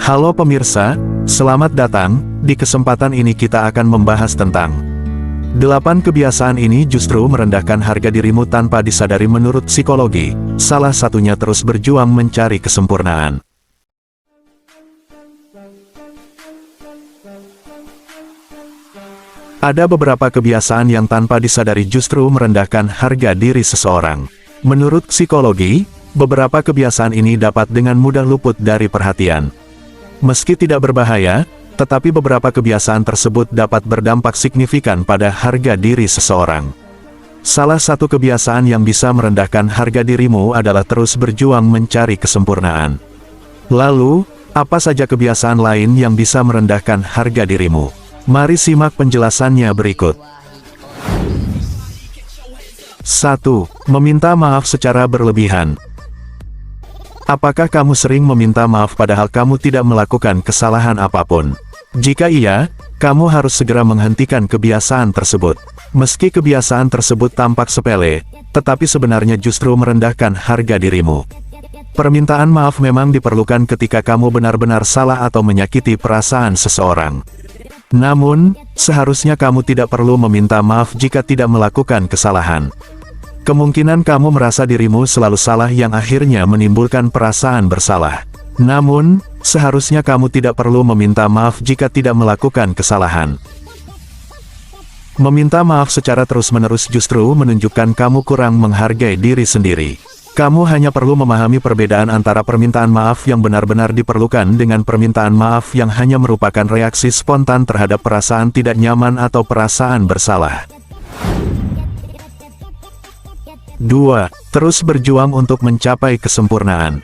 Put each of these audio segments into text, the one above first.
Halo pemirsa, selamat datang. Di kesempatan ini kita akan membahas tentang 8 kebiasaan ini justru merendahkan harga dirimu tanpa disadari menurut psikologi. Salah satunya terus berjuang mencari kesempurnaan. Ada beberapa kebiasaan yang tanpa disadari justru merendahkan harga diri seseorang. Menurut psikologi, beberapa kebiasaan ini dapat dengan mudah luput dari perhatian. Meski tidak berbahaya, tetapi beberapa kebiasaan tersebut dapat berdampak signifikan pada harga diri seseorang. Salah satu kebiasaan yang bisa merendahkan harga dirimu adalah terus berjuang mencari kesempurnaan. Lalu, apa saja kebiasaan lain yang bisa merendahkan harga dirimu? Mari simak penjelasannya berikut. 1. Meminta maaf secara berlebihan. Apakah kamu sering meminta maaf padahal kamu tidak melakukan kesalahan apapun? Jika iya, kamu harus segera menghentikan kebiasaan tersebut. Meski kebiasaan tersebut tampak sepele, tetapi sebenarnya justru merendahkan harga dirimu. Permintaan maaf memang diperlukan ketika kamu benar-benar salah atau menyakiti perasaan seseorang. Namun, seharusnya kamu tidak perlu meminta maaf jika tidak melakukan kesalahan. Kemungkinan kamu merasa dirimu selalu salah yang akhirnya menimbulkan perasaan bersalah. Namun, seharusnya kamu tidak perlu meminta maaf jika tidak melakukan kesalahan. Meminta maaf secara terus-menerus justru menunjukkan kamu kurang menghargai diri sendiri. Kamu hanya perlu memahami perbedaan antara permintaan maaf yang benar-benar diperlukan dengan permintaan maaf yang hanya merupakan reaksi spontan terhadap perasaan tidak nyaman atau perasaan bersalah. 2. Terus berjuang untuk mencapai kesempurnaan.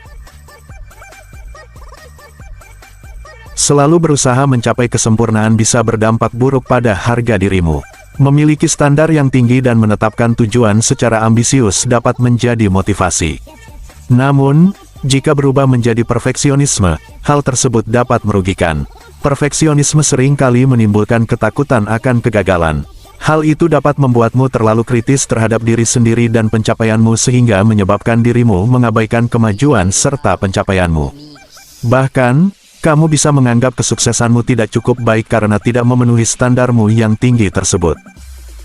Selalu berusaha mencapai kesempurnaan bisa berdampak buruk pada harga dirimu. Memiliki standar yang tinggi dan menetapkan tujuan secara ambisius dapat menjadi motivasi. Namun, jika berubah menjadi perfeksionisme, hal tersebut dapat merugikan. Perfeksionisme sering kali menimbulkan ketakutan akan kegagalan. Hal itu dapat membuatmu terlalu kritis terhadap diri sendiri dan pencapaianmu sehingga menyebabkan dirimu mengabaikan kemajuan serta pencapaianmu. Bahkan, kamu bisa menganggap kesuksesanmu tidak cukup baik karena tidak memenuhi standarmu yang tinggi tersebut.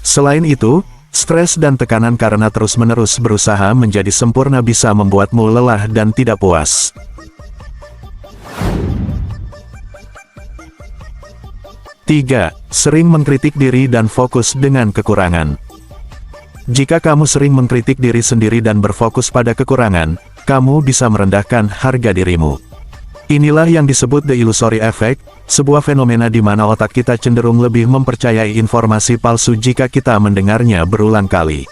Selain itu, stres dan tekanan karena terus-menerus berusaha menjadi sempurna bisa membuatmu lelah dan tidak puas. 3. Sering mengkritik diri dan fokus dengan kekurangan. Jika kamu sering mengkritik diri sendiri dan berfokus pada kekurangan, kamu bisa merendahkan harga dirimu. Inilah yang disebut the illusory effect, sebuah fenomena di mana otak kita cenderung lebih mempercayai informasi palsu jika kita mendengarnya berulang kali.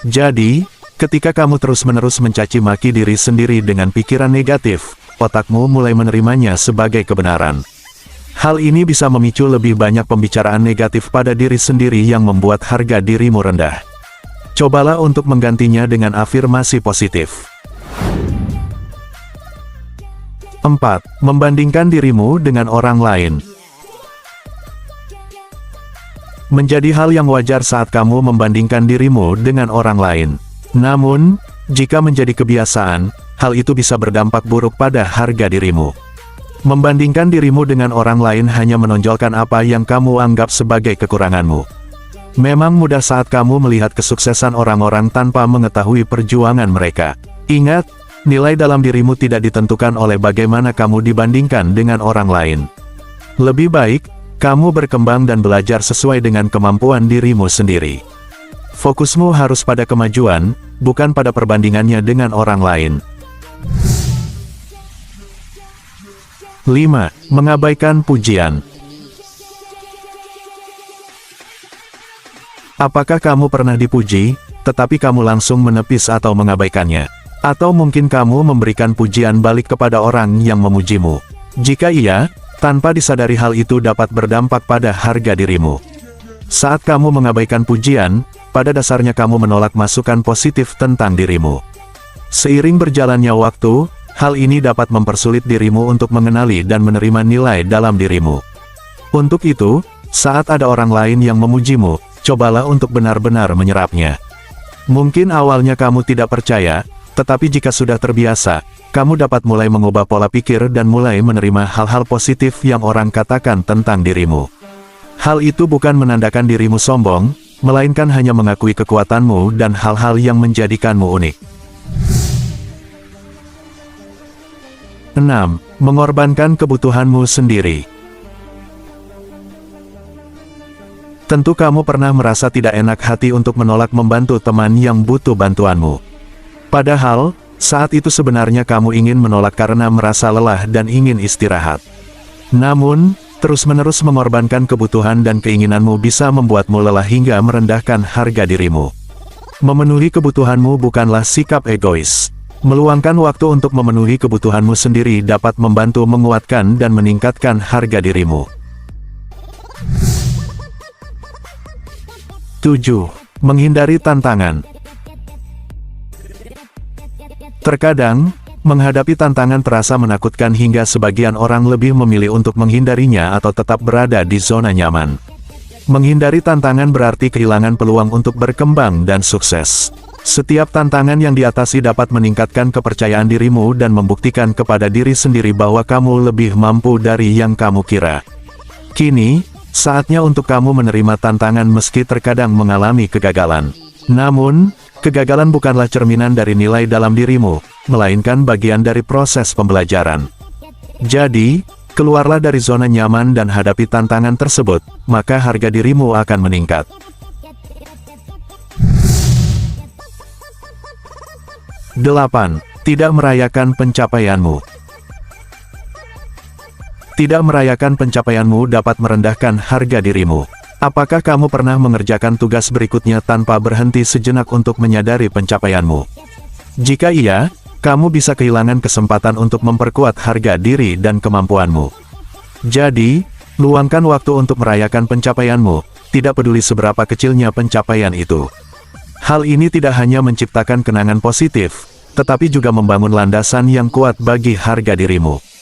Jadi, ketika kamu terus-menerus mencaci maki diri sendiri dengan pikiran negatif, otakmu mulai menerimanya sebagai kebenaran. Hal ini bisa memicu lebih banyak pembicaraan negatif pada diri sendiri yang membuat harga dirimu rendah. Cobalah untuk menggantinya dengan afirmasi positif. 4. Membandingkan dirimu dengan orang lain. Menjadi hal yang wajar saat kamu membandingkan dirimu dengan orang lain. Namun, jika menjadi kebiasaan, hal itu bisa berdampak buruk pada harga dirimu. Membandingkan dirimu dengan orang lain hanya menonjolkan apa yang kamu anggap sebagai kekuranganmu. Memang mudah saat kamu melihat kesuksesan orang-orang tanpa mengetahui perjuangan mereka. Ingat, nilai dalam dirimu tidak ditentukan oleh bagaimana kamu dibandingkan dengan orang lain. Lebih baik, kamu berkembang dan belajar sesuai dengan kemampuan dirimu sendiri. Fokusmu harus pada kemajuan, bukan pada perbandingannya dengan orang lain. 5. Mengabaikan pujian. Apakah kamu pernah dipuji, tetapi kamu langsung menepis atau mengabaikannya? Atau mungkin kamu memberikan pujian balik kepada orang yang memujimu? Jika iya, tanpa disadari hal itu dapat berdampak pada harga dirimu. Saat kamu mengabaikan pujian, pada dasarnya kamu menolak masukan positif tentang dirimu. Seiring berjalannya waktu, hal ini dapat mempersulit dirimu untuk mengenali dan menerima nilai dalam dirimu. Untuk itu, saat ada orang lain yang memujimu, cobalah untuk benar-benar menyerapnya. Mungkin awalnya kamu tidak percaya, Tetapi jika sudah terbiasa, kamu dapat mulai mengubah pola pikir dan mulai menerima hal-hal positif yang orang katakan tentang dirimu. Hal itu bukan menandakan dirimu sombong, melainkan hanya mengakui kekuatanmu dan hal-hal yang menjadikanmu unik. 6. Mengorbankan kebutuhanmu sendiri. Tentu kamu pernah merasa tidak enak hati untuk menolak membantu teman yang butuh bantuanmu. Padahal, saat itu sebenarnya kamu ingin menolak karena merasa lelah dan ingin istirahat. Namun, terus-menerus mengorbankan kebutuhan dan keinginanmu bisa membuatmu lelah hingga merendahkan harga dirimu. Memenuhi kebutuhanmu bukanlah sikap egois. Meluangkan waktu untuk memenuhi kebutuhanmu sendiri dapat membantu menguatkan dan meningkatkan harga dirimu. 7. Menghindari tantangan. Terkadang, menghadapi tantangan terasa menakutkan hingga sebagian orang lebih memilih untuk menghindarinya atau tetap berada di zona nyaman. Menghindari tantangan berarti kehilangan peluang untuk berkembang dan sukses. Setiap tantangan yang diatasi dapat meningkatkan kepercayaan dirimu dan membuktikan kepada diri sendiri bahwa kamu lebih mampu dari yang kamu kira. Kini, saatnya untuk kamu menerima tantangan meski terkadang mengalami kegagalan. Namun, kegagalan bukanlah cerminan dari nilai dalam dirimu, melainkan bagian dari proses pembelajaran. Jadi, keluarlah dari zona nyaman dan hadapi tantangan tersebut, maka harga dirimu akan meningkat. 8. Tidak merayakan pencapaianmu. Tidak merayakan pencapaianmu dapat merendahkan harga dirimu. Apakah kamu pernah mengerjakan tugas berikutnya tanpa berhenti sejenak untuk menyadari pencapaianmu? Jika iya, kamu bisa kehilangan kesempatan untuk memperkuat harga diri dan kemampuanmu. Jadi, luangkan waktu untuk merayakan pencapaianmu, tidak peduli seberapa kecilnya pencapaian itu. Hal ini tidak hanya menciptakan kenangan positif, tetapi juga membangun landasan yang kuat bagi harga dirimu.